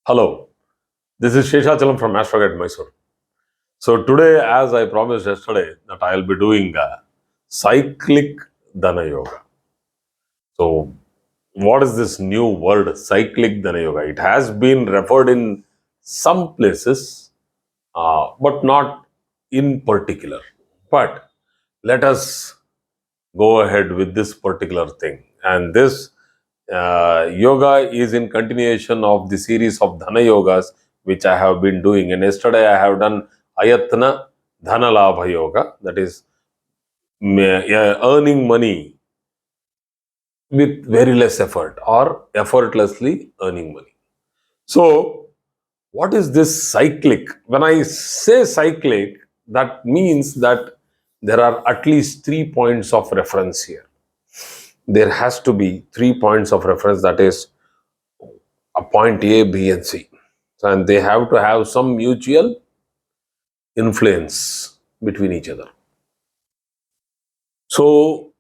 Hello, this is Sheshachalam from Astrogat Mysore. So today, as I promised yesterday, that I'll be doing a Cyclic Dhana Yoga. So what is this new word, Cyclic Dhana Yoga? It has been referred in some places, but not in particular. But let us go ahead with this particular thing. And this yoga is in continuation of the series of Dhana Yogas which I have been doing. And yesterday I have done Ayatna Dhana Labha Yoga, that is earning money with very less effort or effortlessly earning money. So, what is this cyclic? When I say cyclic, that means that there are at least 3 points of reference here. There has to be 3 points of reference, that is a point A, B, and C. And they have to have some mutual influence between each other. So,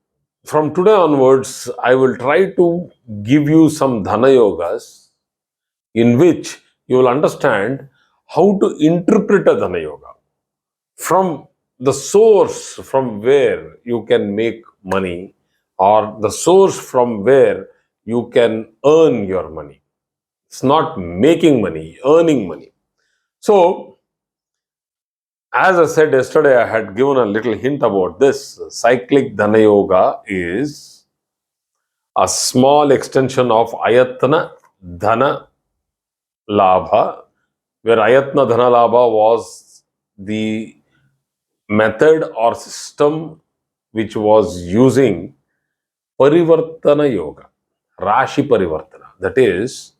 from today onwards, I will try to give you some Dhana Yogas in which you will understand how to interpret a Dhana Yoga from the source from where you can make money, or the source from where you can earn your money. It's not making money, earning money. So, as I said yesterday, I had given a little hint about this. Cyclic Dhana Yoga is a small extension of Ayatna Dhana Labha, where Ayatna Dhana Labha was the method or system which was using Parivarthana Yoga, Rashi Parivartana, that is,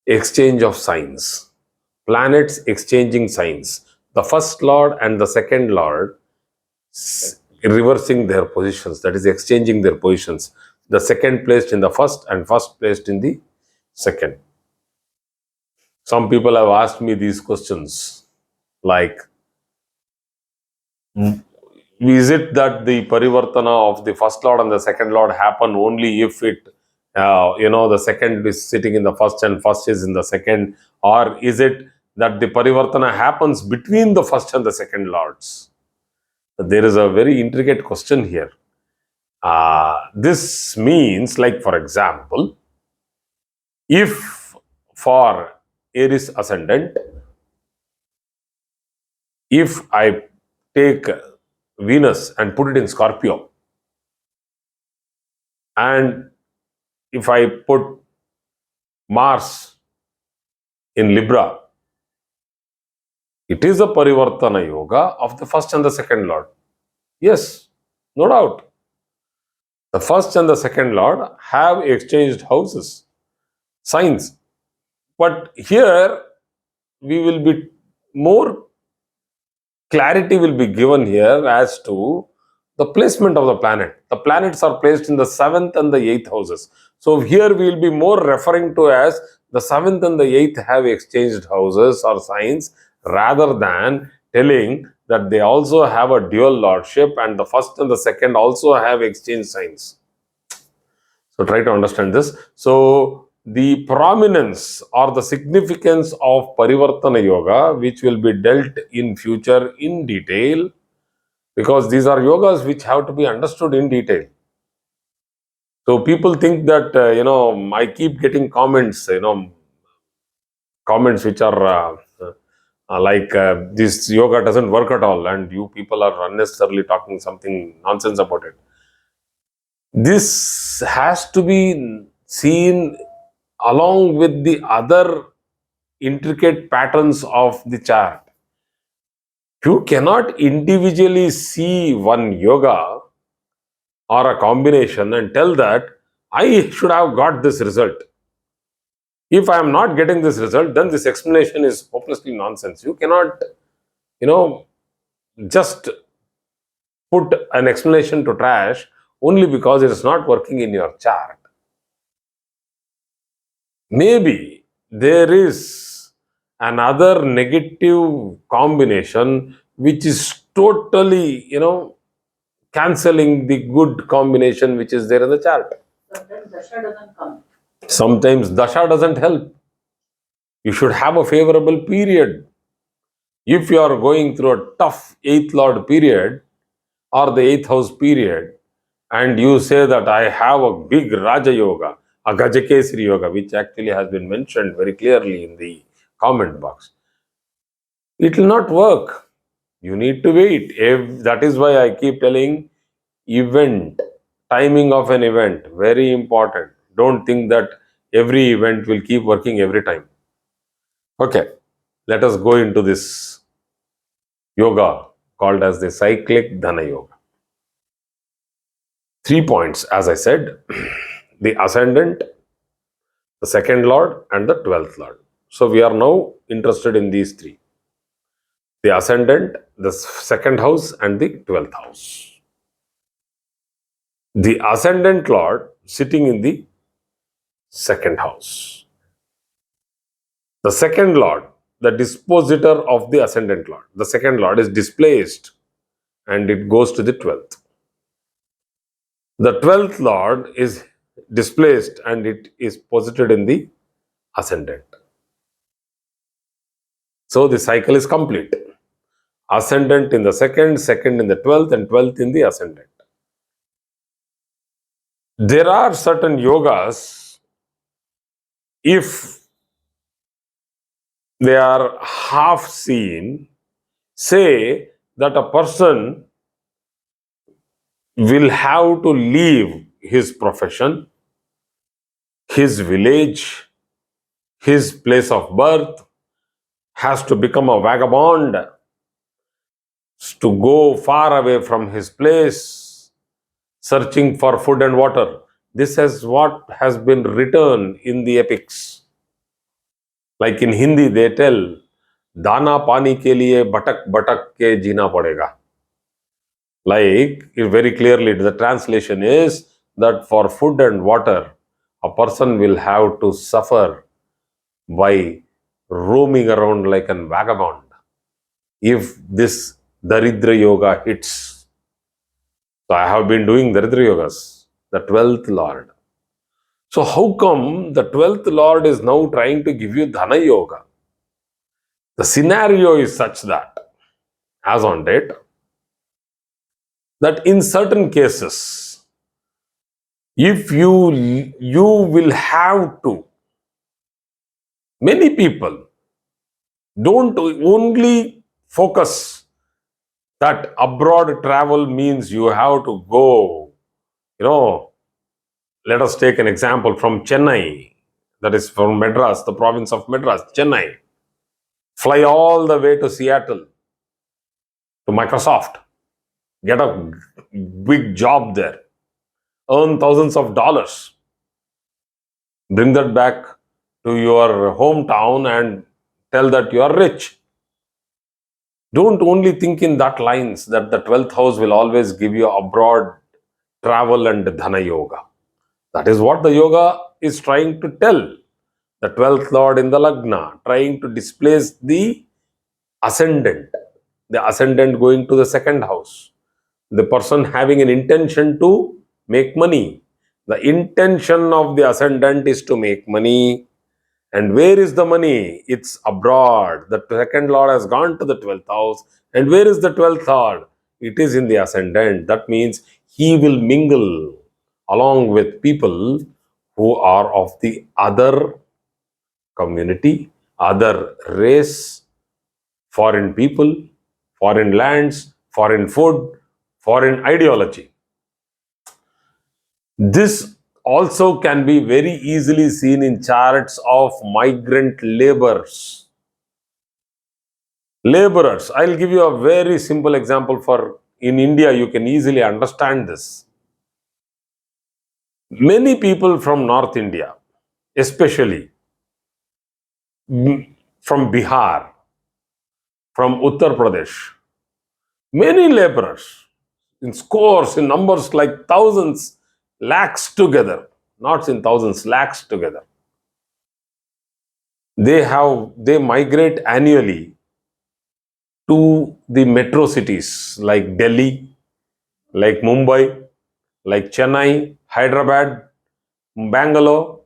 exchange of signs, planets exchanging signs. The first lord and the second lord reversing their positions, that is, exchanging their positions. The second placed in the first and first placed in the second. Some people have asked me these questions like, is it that the parivartana of the first lord and the second lord happen only if the second is sitting in the first and first is in the second, or is it that the parivartana happens between the first and the second lords? There is a very intricate question here. This means, like, for example, if for Aries ascendant, if I take Venus and put it in Scorpio, and if I put Mars in Libra, it is a Parivartana Yoga of the first and the second lord. Yes, no doubt. The first and the second lord have exchanged houses, signs. But here we will be more clarity will be given here as to the placement of the planet. The planets are placed in the 7th and the 8th houses. So here we will be more referring to as the 7th and the 8th have exchanged houses or signs, rather than telling that they also have a dual lordship and the first and the second also have exchanged signs. So try to understand this. So the prominence or the significance of Parivartana Yoga, which will be dealt in future in detail, because these are yogas which have to be understood in detail. So people think that, I keep getting comments, comments which are like, this yoga doesn't work at all and you people are unnecessarily talking something nonsense about it. This has to be seen along with the other intricate patterns of the chart. You cannot individually see one yoga or a combination and tell that I should have got this result. If I am not getting this result, then this explanation is hopelessly nonsense. You cannot, just put an explanation to trash only because it is not working in your chart. Maybe there is another negative combination which is totally, cancelling the good combination which is there in the chart. Sometimes dasha doesn't come. Sometimes dasha doesn't help. You should have a favorable period. If you are going through a tough 8th Lord period or the 8th house period, and you say that I have a big Raja Yoga, a Gajakesari Yoga, which actually has been mentioned very clearly in the comment box, it will not work. You need to wait. That is why I keep telling event, timing of an event, very important. Don't think that every event will keep working every time. Okay, let us go into this yoga called as the Cyclic Dhana Yoga. 3 points, as I said, the Ascendant, the second Lord, and the 12th Lord. So we are now interested in these three: the Ascendant, the second house, and the 12th house. The Ascendant Lord sitting in the second house. The second Lord, the dispositor of the Ascendant Lord, the second Lord is displaced and it goes to the 12th. The 12th Lord is displaced and it is posited in the Ascendant. So the cycle is complete. Ascendant in the second, second in the 12th, and 12th in the Ascendant. There are certain yogas, if they are half seen, say that a person will have to leave his profession, his village, his place of birth, has to become a vagabond, to go far away from his place, searching for food and water. This is what has been written in the epics. Like in Hindi, they tell, दाना पानी के लिए भटक भटक के जीना पड़ेगा. Like, very clearly, the translation is that for food and water, a person will have to suffer by roaming around like a vagabond if this Daridra Yoga hits. So I have been doing Daridra Yogas, the 12th Lord. So how come the 12th Lord is now trying to give you Dhana Yoga? The scenario is such that, as on date, that in certain cases, if you will have to, many people don't only focus that abroad travel means you have to go, let us take an example from Chennai, that is from Madras, the province of Madras, Chennai. Fly all the way to Seattle, to Microsoft, get a big job there, earn thousands of dollars, bring that back to your hometown and tell that you are rich. Don't only think in that lines that the 12th house will always give you abroad travel and Dhana Yoga. That is what the yoga is trying to tell. The 12th Lord in the Lagna, trying to displace the Ascendant. The Ascendant going to the second house. The person having an intention to make money. The intention of the Ascendant is to make money. And where is the money? It's abroad. The second Lord has gone to the 12th house. And where is the 12th Lord? It is in the Ascendant. That means he will mingle along with people who are of the other community, other race, foreign people, foreign lands, foreign food, foreign ideology. This also can be very easily seen in charts of migrant laborers. Laborers, I'll give you a very simple example for in India, you can easily understand this. Many people from North India, especially from Bihar, from Uttar Pradesh, many laborers, in scores, in numbers like thousands, lakhs together, not in thousands, lakhs together. They migrate annually to the metro cities like Delhi, like Mumbai, like Chennai, Hyderabad, Bangalore,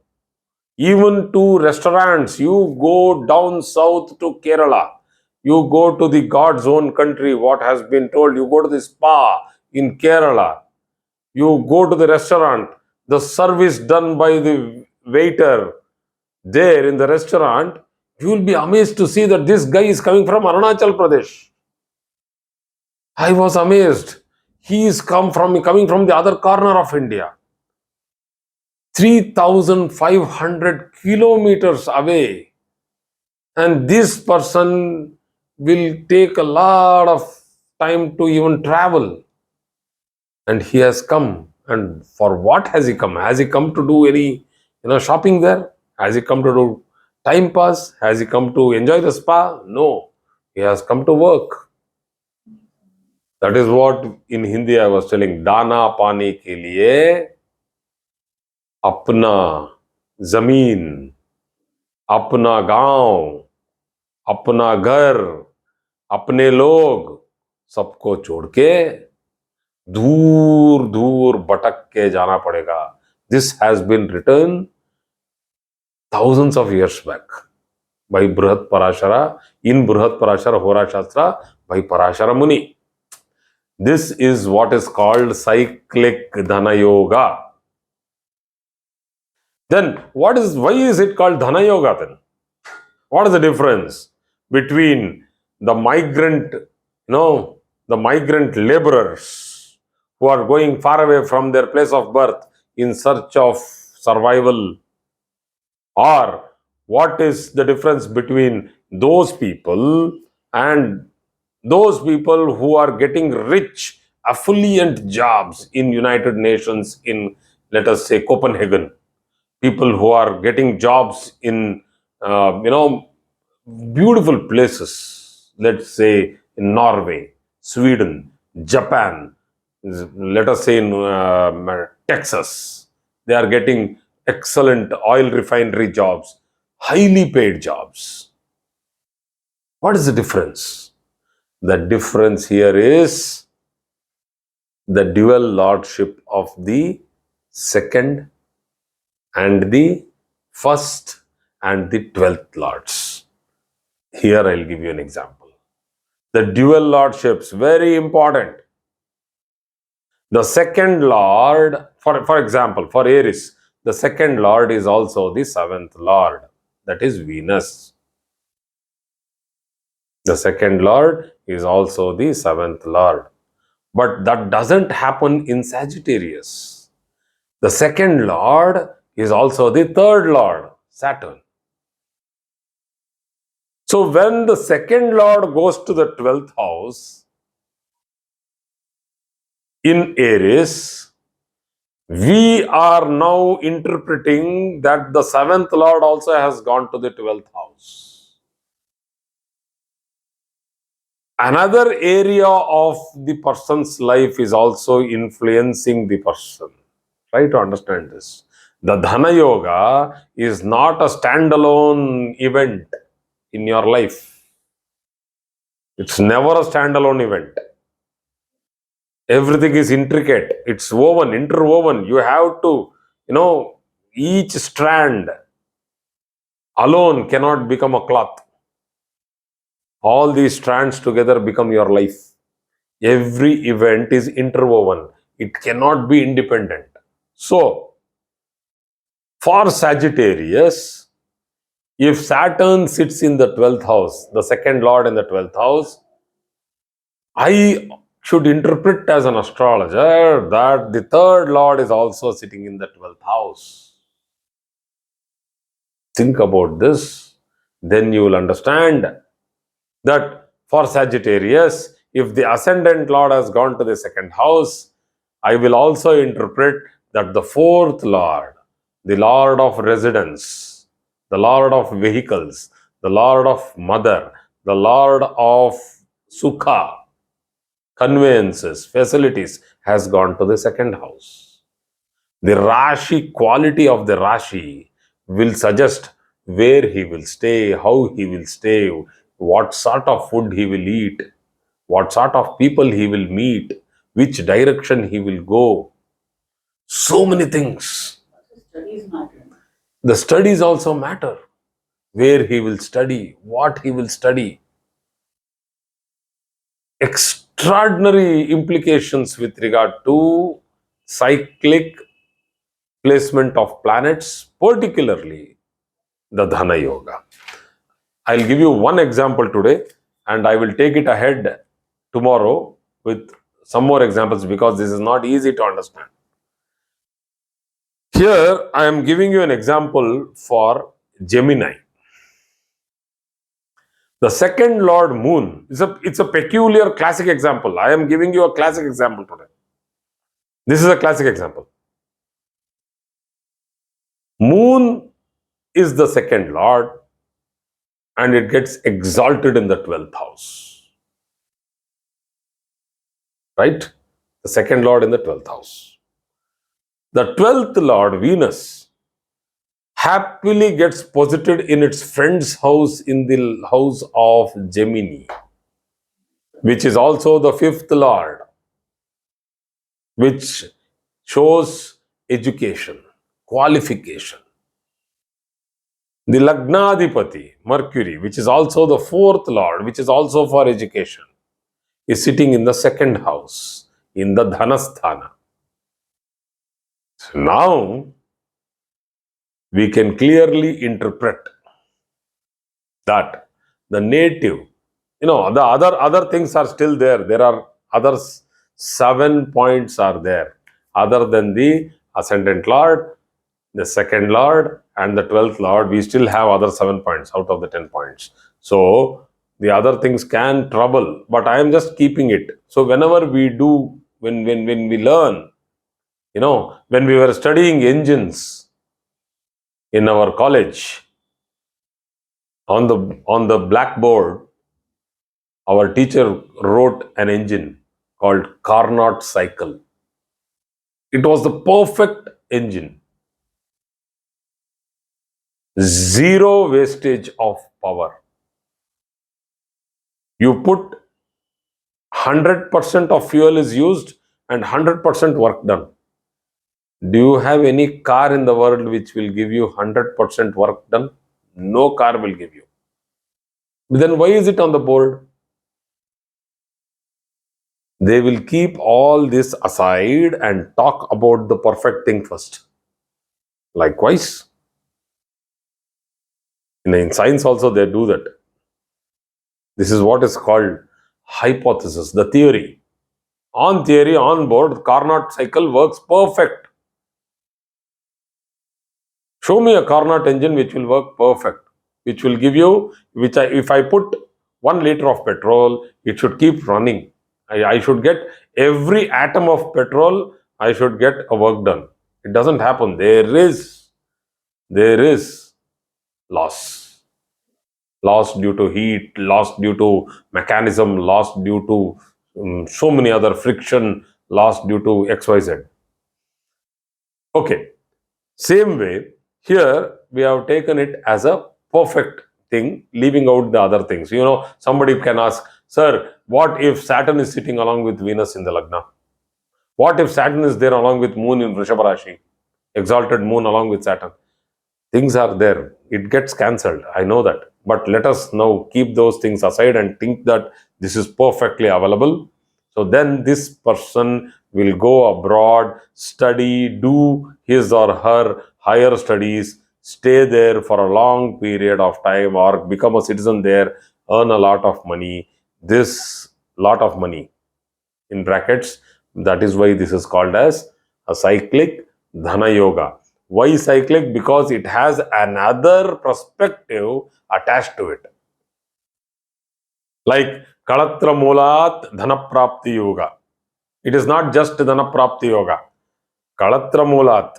Even to restaurants, you go down south to Kerala, you go to the God's own country, what has been told, you go to the spa in Kerala, you go to the restaurant, the service done by the waiter there in the restaurant, you will be amazed to see that this guy is coming from Arunachal Pradesh. I was amazed. He is coming from the other corner of India. 3,500 kilometers away. And this person will take a lot of time to even travel. And he has come. And for what has he come? Has he come to do any shopping there? Has he come to do time pass? Has he come to enjoy the spa? No. He has come to work. That is what in Hindi I was telling. Dana पाने के लिए अपना जमीन, अपना गांव, अपना घर, अपने लोग सबको छोड़ के दूर दूर भटक के जाना पड़ेगा. This has been written thousands of years back by Brihat Parashara, in Brihat Parashara Hora Shastra by Parashara Muni. This is what is called Cyclic Dhana Yoga. Then why is it called Dhana Yoga then? What is the difference between the migrant, the migrant laborers who are going far away from their place of birth in search of survival, or what is the difference between those people and those people who are getting rich affluent jobs in United Nations, in, let us say, Copenhagen, people who are getting jobs in beautiful places, let's say in Norway, Sweden, Japan, let us say in Texas. They are getting excellent oil refinery jobs, highly paid jobs. What is the difference? The difference here is the dual lordship of the second and the first and the 12th lords. Here I'll give you an example. The dual lordships, very important. The second lord, for example, for Aries, the second lord is also the seventh lord, that is Venus. The second lord is also the seventh lord. But that doesn't happen in Sagittarius. The second lord is also the third lord, Saturn. So when the second lord goes to the 12th house in Aries, we are now interpreting that the seventh lord also has gone to the 12th house. Another area of the person's life is also influencing the person. Try to understand this. The Dhana Yoga is not a standalone event in your life. It's never a standalone event. Everything is intricate. It's woven, interwoven. You have to, each strand alone cannot become a cloth. All these strands together become your life. Every event is interwoven. It cannot be independent. So, for Sagittarius, if Saturn sits in the 12th house, the second lord in the 12th house, I should interpret as an astrologer that the third lord is also sitting in the 12th house. Think about this, then you will understand that for Sagittarius, if the ascendant lord has gone to the second house, I will also interpret that the fourth lord, the lord of residence, the lord of vehicles, the lord of mother, the lord of sukha, conveyances, facilities, has gone to the second house. The Rashi, quality of the Rashi will suggest where he will stay, how he will stay, what sort of food he will eat, what sort of people he will meet, which direction he will go. So many things. Studies matter. The studies also matter. Where he will study, what he will study. Extraordinary implications with regard to cyclic placement of planets, particularly the Dhana Yoga. I'll give you one example today and I will take it ahead tomorrow with some more examples because this is not easy to understand. Here, I am giving you an example for Gemini. The second Lord Moon, it's a peculiar classic example. I am giving you a classic example today. This is a classic example. Moon is the second Lord and it gets exalted in the 12th house. Right? The second Lord in the 12th house. The 12th Lord, Venus, happily gets posited in its friend's house in the house of Gemini, which is also the 5th Lord, which shows education, qualification. The Lagnadipati, Mercury, which is also the 4th Lord, which is also for education, is sitting in the second house, in the Dhanasthana. So now, we can clearly interpret that the native, the other things are still there. There are other 7 points are there, other than the Ascendant Lord, the second Lord, and the 12th Lord. We still have other 7 points out of the 10 points. So, the other things can trouble, but I am just keeping it. So, whenever we do, when we learn, when we were studying engines in our college, on the blackboard, our teacher wrote an engine called Carnot cycle. It was the perfect engine. Zero wastage of power. You put 100% of fuel is used and 100% work done. Do you have any car in the world which will give you 100% work done? No car will give you. Then why is it on the board? They will keep all this aside and talk about the perfect thing first. Likewise, in science also they do that. This is what is called hypothesis, the theory. On theory, on board, Carnot cycle works perfect. Show me a Carnot engine which will work perfect, which will give you, if I put 1 liter of petrol, it should keep running. I should get every atom of petrol, I should get a work done. It doesn't happen. There is loss. Loss due to heat, loss due to mechanism, loss due to so many other friction, loss due to XYZ. Okay. Same way, here we have taken it as a perfect thing, leaving out the other things. Somebody can ask, sir, what if Saturn is sitting along with Venus in the Lagna? What if Saturn is there along with Moon in Vrishabha Rashi? Exalted Moon along with Saturn. Things are there. It gets cancelled. I know that. But let us now keep those things aside and think that this is perfectly available. So then this person will go abroad, study, do his or her higher studies, stay there for a long period of time or become a citizen there, earn a lot of money. This lot of money, in brackets, that is why this is called as a cyclic Dhana Yoga. Why cyclic? Because it has another perspective attached to it. Like Kalatramoolaat Dhana Praapti Yoga. It is not just Dhana Praapti Yoga. Kalatramoolaat,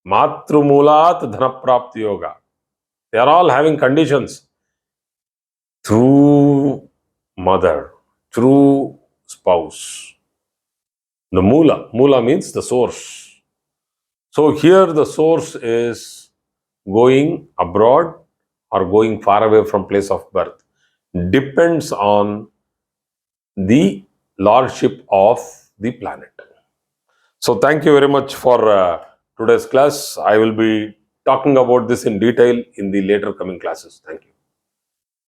Maatrumoolaat Dhana Praapti Yoga. They are all having conditions through mother, through spouse. The Moola means the source. So here the source is going abroad or going far away from place of birth. Depends on the lordship of the planet. So thank you very much for today's class. I will be talking about this in detail in the later coming classes. Thank you.